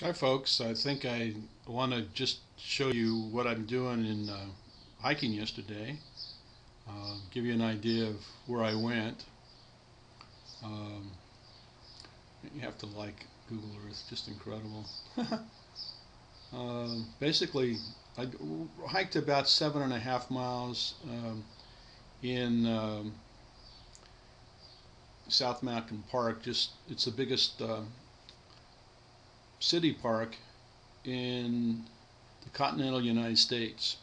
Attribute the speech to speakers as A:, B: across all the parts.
A: Hi folks, I think I want to just show you what I'm doing in hiking yesterday. Give you an idea of where I went. Um, you have to like Google Earth, just incredible. Basically, I hiked about 7.5 miles in South Mountain Park. It's the biggest city park in the continental United States.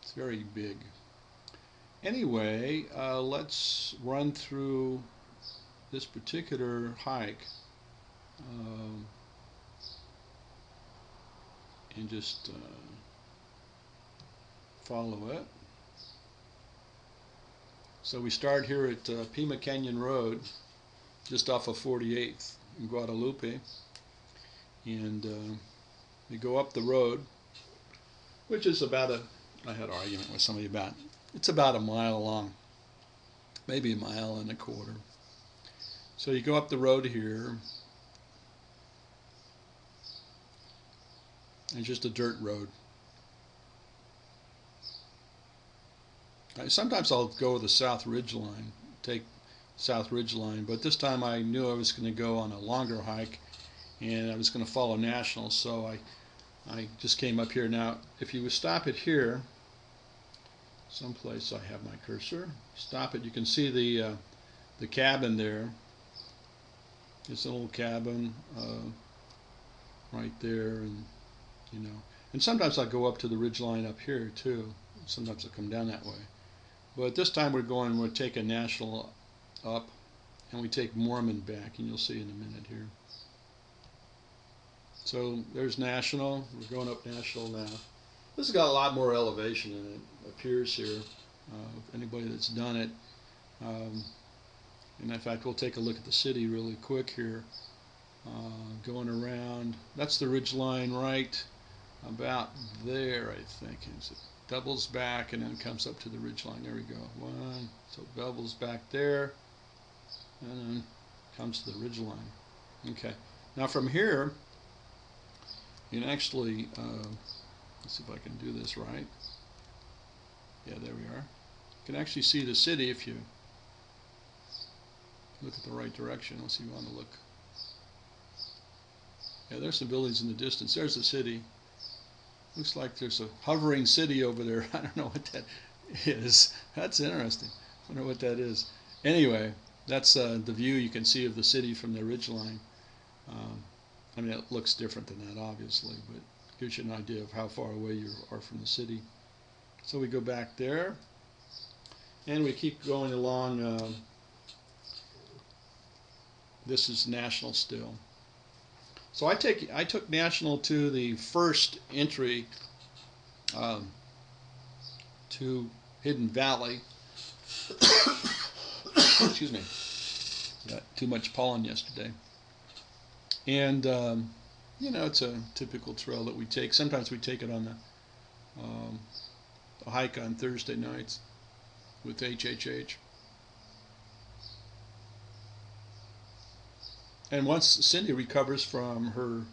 A: It's very big. Anyway, let's run through this particular hike um, and just follow it. So we start here at Pima Canyon Road, just off of 48th in Guadalupe, and we go up the road, which is I had an argument with somebody it's about a mile long, maybe a mile and a quarter. So you go up the road here, and it's just a dirt road. Sometimes I'll go the South Ridge Line, take South Ridge Line, but this time I knew I was going to go on a longer hike and I was going to follow National, so I just came up here. Now, if you stop it here, someplace I have my cursor, stop it, you can see the cabin there. It's a little cabin right there, and and sometimes I go up to the ridge line up here too. Sometimes I come down that way. But this time we'll take a National up, and we take Mormon back, and you'll see in a minute here. So there's National. We're going up National now. This has got a lot more elevation in it, appears here, anybody that's done it. And in fact, we'll take a look at the city really quick here. Going around, that's the ridge line right about there, I think. It doubles back and then comes up to the ridge line. There we go. One, so it doubles back there and then comes to the ridge line. Okay. Now from here, you can actually, let's see if I can do this right. Yeah, there we are. You can actually see the city if you look at the right direction. Let's see, you want to look. Yeah, there's some buildings in the distance. There's the city. Looks like there's a hovering city over there. I don't know what that is. That's interesting. I wonder what that is. Anyway, that's the view you can see of the city from the ridge line. I mean, it looks different than that, obviously, but it gives you an idea of how far away you are from the city. So we go back there, and we keep going along. This is National still. So I took National to the first entry to Hidden Valley. Excuse me. Got too much pollen yesterday. And it's a typical trail that we take. Sometimes we take it on a hike on Thursday nights with HHH. And once Cindy recovers from her,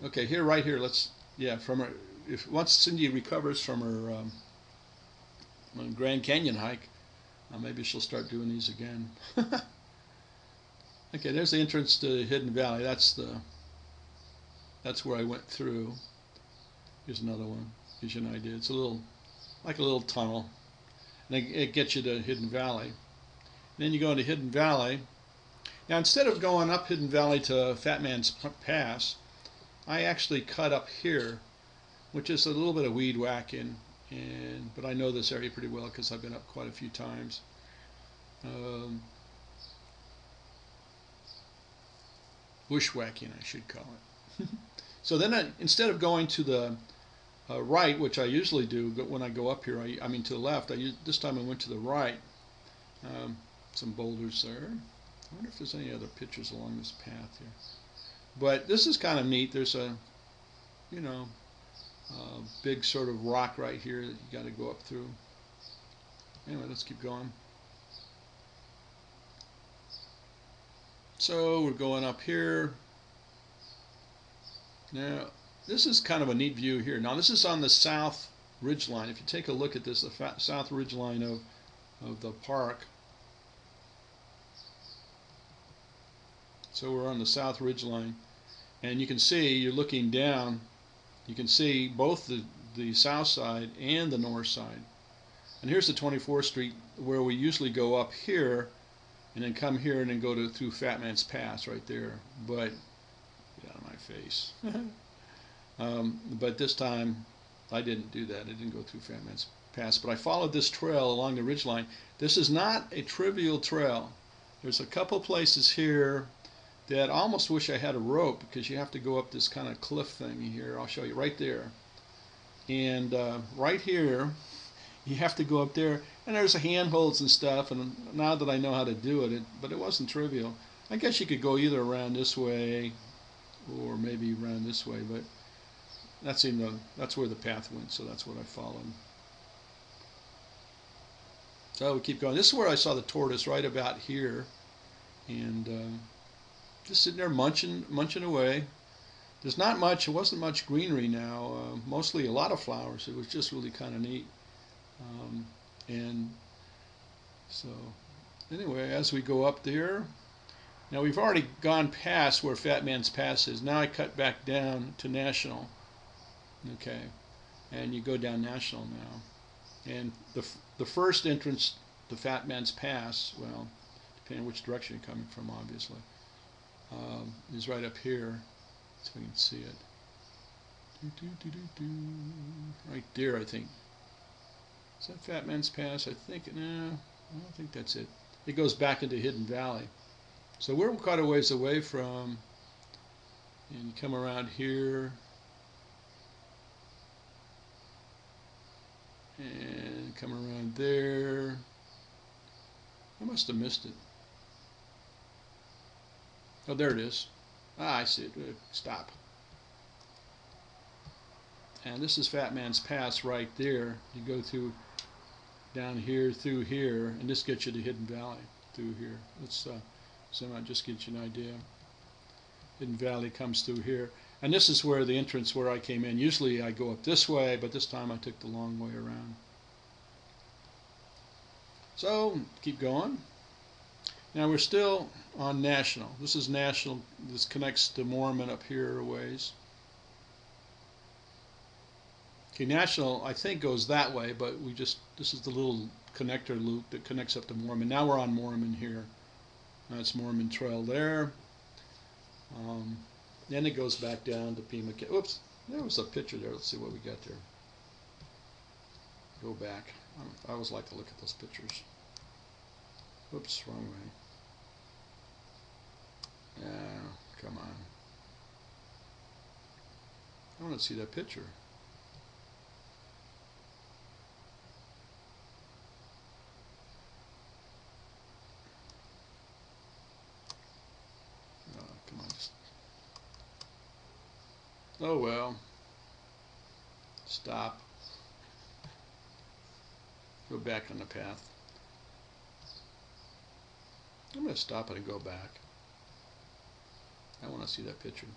A: okay, right here, from her, once Cindy recovers from her Grand Canyon hike, maybe she'll start doing these again. Okay, there's the entrance to Hidden Valley. That's where I went through. Here's another one. Gives you an idea. It's like a little tunnel, and it gets you to Hidden Valley. Then you go into Hidden Valley. Now, instead of going up Hidden Valley to Fat Man's Pass, I actually cut up here, which is a little bit of weed whacking, but I know this area pretty well because I've been up quite a few times. Bushwhacking, I should call it. So then, instead of going to the right, which I usually do, but when I go up here, I mean to the left. This time I went to the right. Some boulders there. I wonder if there's any other pictures along this path here. But this is kind of neat. There's a big sort of rock right here that you got to go up through. Anyway, let's keep going. So we're going up here. Now, this is kind of a neat view here. Now, this is on the south ridge line. If you take a look at this, the south ridge line of the park. So we're on the south ridge line, and you can see, you're looking down, you can see both the south side and the north side. And here's the 24th Street, where we usually go up here and then come here and then go through Fat Man's Pass right there. But get out of my face. But this time I didn't do that. I didn't go through Fat Man's Pass, but I followed this trail along the ridgeline. This is not a trivial trail. There's a couple places here that I almost wish I had a rope, because you have to go up this kind of cliff thing here. I'll show you right there. And right here, you have to go up there, and there's handholds and stuff, and now that I know how to do it, but it wasn't trivial. I guess you could go either around this way or maybe around this way, but that's where the path went, so that's what I followed. So we keep going. This is where I saw the tortoise, right about here, and just sitting there munching away. There's not much, it wasn't much greenery now, mostly a lot of flowers. It was just really kind of neat. And so anyway, as we go up there, now we've already gone past where Fat Man's Pass is. Now I cut back down to National. Okay, and you go down National now. And the first entrance to Fat Man's Pass, well, depending on which direction you're coming from, obviously, is right up here, so we can see it. Right there, I think. Is that Fat Man's Pass? I think, no, I don't think that's it. It goes back into Hidden Valley. So we're quite a ways away from, and you come around here, and come around there. I must have missed it. Oh, there it is. Ah, I see it. Stop. And this is Fat Man's Pass right there. You go through down here, through here, and this gets you to Hidden Valley through here. Let's zoom out, just get you an idea. Hidden Valley comes through here. And this is where the entrance where I came in. Usually I go up this way, but this time I took the long way around. So, keep going. Now we're still on National. This is National. This connects to Mormon up here a ways. Okay, National, I think, goes that way, but this is the little connector loop that connects up to Mormon. Now we're on Mormon here. That's Mormon Trail there. Then it goes back down to Pima. Oops, there was a picture there. Let's see what we got there. Go back. I always like to look at those pictures. Whoops, wrong way. Come on. I want to see that picture. Come on. Oh well. Stop. Go back on the path. I'm going to stop it and go back. I want to see that picture.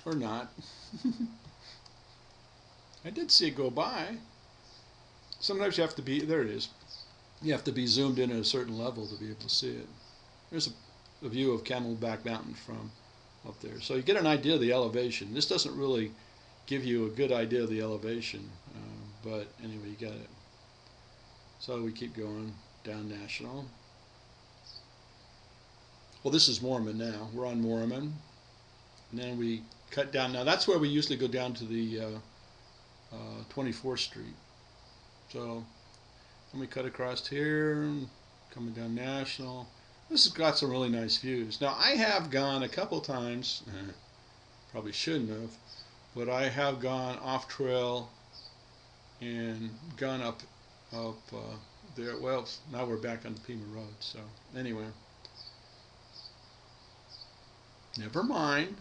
A: Or not. I did see it go by. Sometimes you have to be, there it is. You have to be zoomed in at a certain level to be able to see it. There's a view of Camelback Mountain from up there. So you get an idea of the elevation. This doesn't really give you a good idea of the elevation, but anyway, you got it. So we keep going down National. Well, this is Mormon now. We're on Mormon. And then we cut down. Now that's where we usually go down to the 24th Street. So then we cut across here, coming down National. This has got some really nice views. Now I have gone a couple times, probably shouldn't have, but I have gone off trail and gone up there. Well, now we're back on the Pima Road. So anyway, never mind.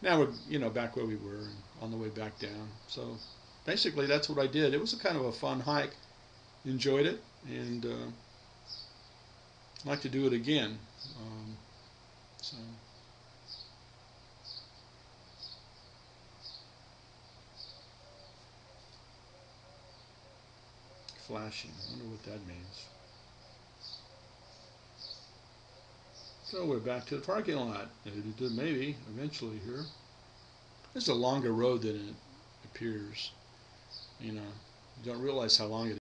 A: now we're back where we were and on the way back down. So basically, that's what I did. It was a kind of a fun hike. Enjoyed it, and I'd like to do it again. So. Flashing. I wonder what that means. So we're back to the parking lot. Maybe eventually here. This is a longer road than it appears. You don't realize how long it is.